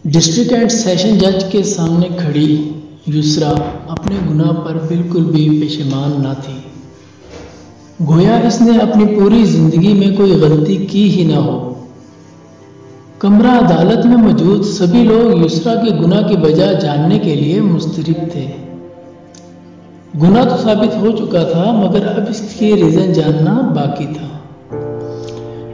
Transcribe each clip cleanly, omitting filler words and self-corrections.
District and session جج کے سامنے کھڑی یسریٰ اپنے گناہ پر بالکل بھی پشیمان نہ تھی، گویا اس نے اپنی پوری زندگی میں کوئی غلطی کی ہی نہ ہو۔ کمرہ عدالت میں موجود سبھی لوگ یسریٰ کے گناہ کی وجہ جاننے کے لیے مسترب تھے۔ گناہ تو ثابت ہو چکا تھا، مگر اب اس کی ریزن جاننا باقی تھا۔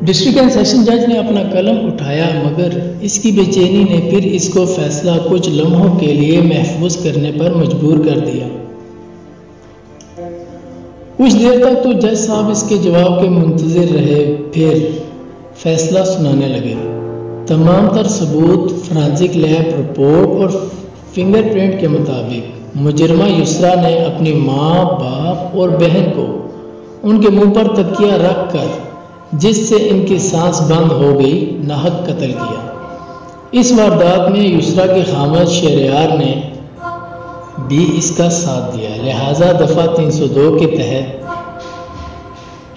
ڈسٹرکٹ اینڈ سیشن جج نے اپنا قلم اٹھایا، مگر اس کی بے چینی نے پھر اس کو فیصلہ کچھ لمحوں کے لیے محفوظ کرنے پر مجبور کر دیا۔ کچھ دیر تک تو جج صاحب اس کے جواب کے منتظر رہے، پھر فیصلہ سنانے لگے۔ تمام تر ثبوت، فرانزک لیب رپورٹ اور فنگر پرنٹ کے مطابق مجرمہ یسریٰ نے اپنی ماں، باپ اور بہن کو ان کے منہ پر تکیہ رکھ کر، جس سے ان کی سانس بند ہو گئی، ناحق قتل کیا۔ اس واردات میں یسریٰ کے خامد شہریار نے بھی اس کا ساتھ دیا، لہذا دفعہ 302 کے تحت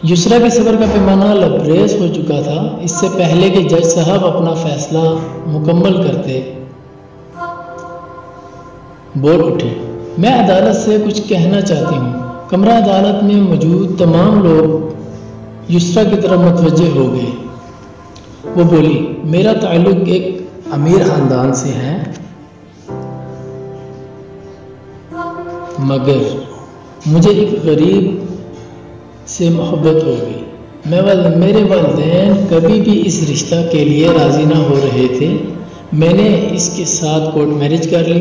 یسریٰ کے صبر کا پیمانہ لبریز ہو چکا تھا۔ اس سے پہلے کہ جج صاحب اپنا فیصلہ مکمل کرتے، بول اٹھے، میں عدالت سے کچھ کہنا چاہتی ہوں۔ کمرہ عدالت میں موجود تمام لوگ یسریٰ کی طرف متوجہ ہو گئے۔ وہ بولی، میرا تعلق ایک امیر خاندان سے ہے، مگر مجھے ایک غریب سے محبت ہو گئی۔ میرے والدین کبھی بھی اس رشتہ کے لیے راضی نہ ہو رہے تھے۔ میں نے اس کے ساتھ کورٹ میرج کر لی۔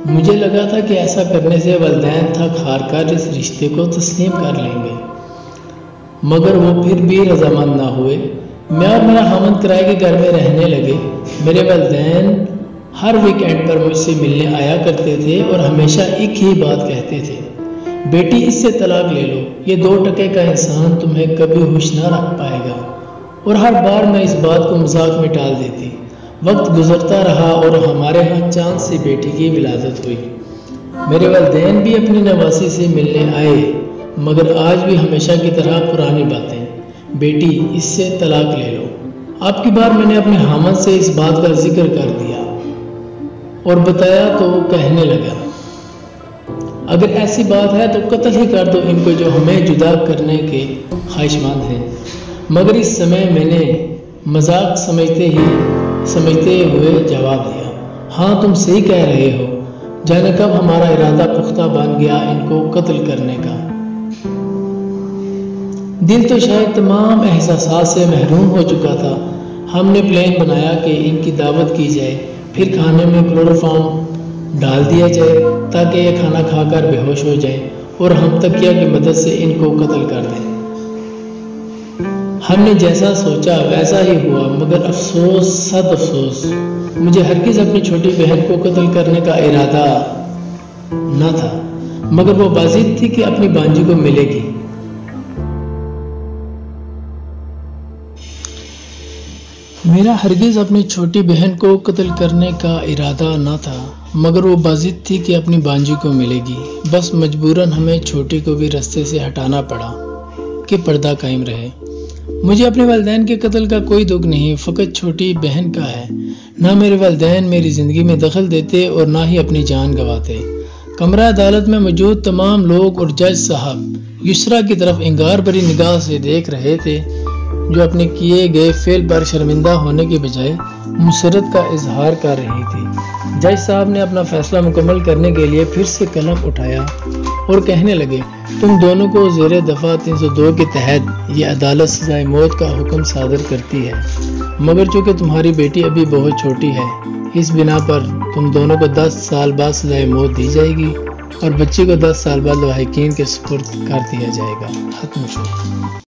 مجھے لگا تھا کہ ایسا کرنے سے والدین تھک ہار کر اس رشتے کو تسلیم کر لیں گے، مگر وہ پھر بھی رضامند نہ ہوئے۔ میں اور میرا خاوند کرائے کے گھر میں رہنے لگے۔ میرے والدین ہر ویکینڈ پر مجھ سے ملنے آیا کرتے تھے اور ہمیشہ ایک ہی بات کہتے تھے، بیٹی اس سے طلاق لے لو، یہ 2 ٹکے کا انسان تمہیں کبھی خوش نہ رکھ پائے گا۔ اور ہر بار میں اس بات کو مذاق میں ٹال دیتی۔ وقت گزرتا رہا اور ہمارے ہاں چاند سے بیٹی کی ولادت ہوئی۔ میرے والدین بھی اپنی نواسی سے ملنے آئے، مگر آج بھی ہمیشہ کی طرح پرانی باتیں، بیٹی اس سے طلاق لے لو۔ اب کی بار میں نے اپنے خاوند سے اس بات کا ذکر کر دیا اور بتایا تو وہ کہنے لگا، اگر ایسی بات ہے تو قتل ہی کر دو ان کو جو ہمیں جدا کرنے کے خواہشمند ہیں۔ مگر اس سمے میں نے مذاق سمجھتے ہوئے جواب دیا، ہاں تم صحیح کہہ رہے ہو، جانے کب ہمارا ارادہ پختہ بن گیا ان کو قتل کرنے کا۔ دل تو شاید تمام احساسات سے محروم ہو چکا تھا۔ ہم نے پلان بنایا کہ ان کی دعوت کی جائے، پھر کھانے میں کلوروفارم ڈال دیا جائے تاکہ یہ کھانا کھا کر بے ہوش ہو جائیں اور ہم تکیہ کی مدد سے ان کو قتل کر دیں۔ ہم نے جیسا سوچا ویسا ہی ہوا، مگر افسوس، صد افسوس، مجھے ہرگز اپنی چھوٹی بہن کو قتل کرنے کا ارادہ نہ تھا، مگر وہ بازید تھی کہ اپنی بانجی کو ملے گی۔ میرا ہرگز اپنی چھوٹی بہن کو قتل کرنے کا ارادہ نہ تھا، مگر وہ بازید تھی کہ اپنی بانجی کو ملے گی۔ بس مجبوراً ہمیں چھوٹی کو بھی رستے سے ہٹانا پڑا کہ پردہ قائم رہے۔ مجھے اپنے والدین کے قتل کا کوئی دکھ نہیں، فقط چھوٹی بہن کا ہے۔ نہ میرے والدین میری زندگی میں دخل دیتے اور نہ ہی اپنی جان گنواتے۔ کمرہ عدالت میں موجود تمام لوگ اور جج صاحب یسریٰ کی طرف انگار بھری نگاہ سے دیکھ رہے تھے، جو اپنے کیے گئے فعل پر شرمندہ ہونے کے بجائے مسرت کا اظہار کر رہی تھی۔ جج صاحب نے اپنا فیصلہ مکمل کرنے کے لیے پھر سے قلم اٹھایا اور کہنے لگے، تم دونوں کو زیر دفعہ 302 کے تحت یہ عدالت سزائے موت کا حکم صادر کرتی ہے، مگر چونکہ تمہاری بیٹی ابھی بہت چھوٹی ہے، اس بنا پر تم دونوں کو 10 سال بعد سزائے موت دی جائے گی اور بچی کو 10 سال بعد لواحقین کے سپرد کر دیا جائے گا۔ ختم شد۔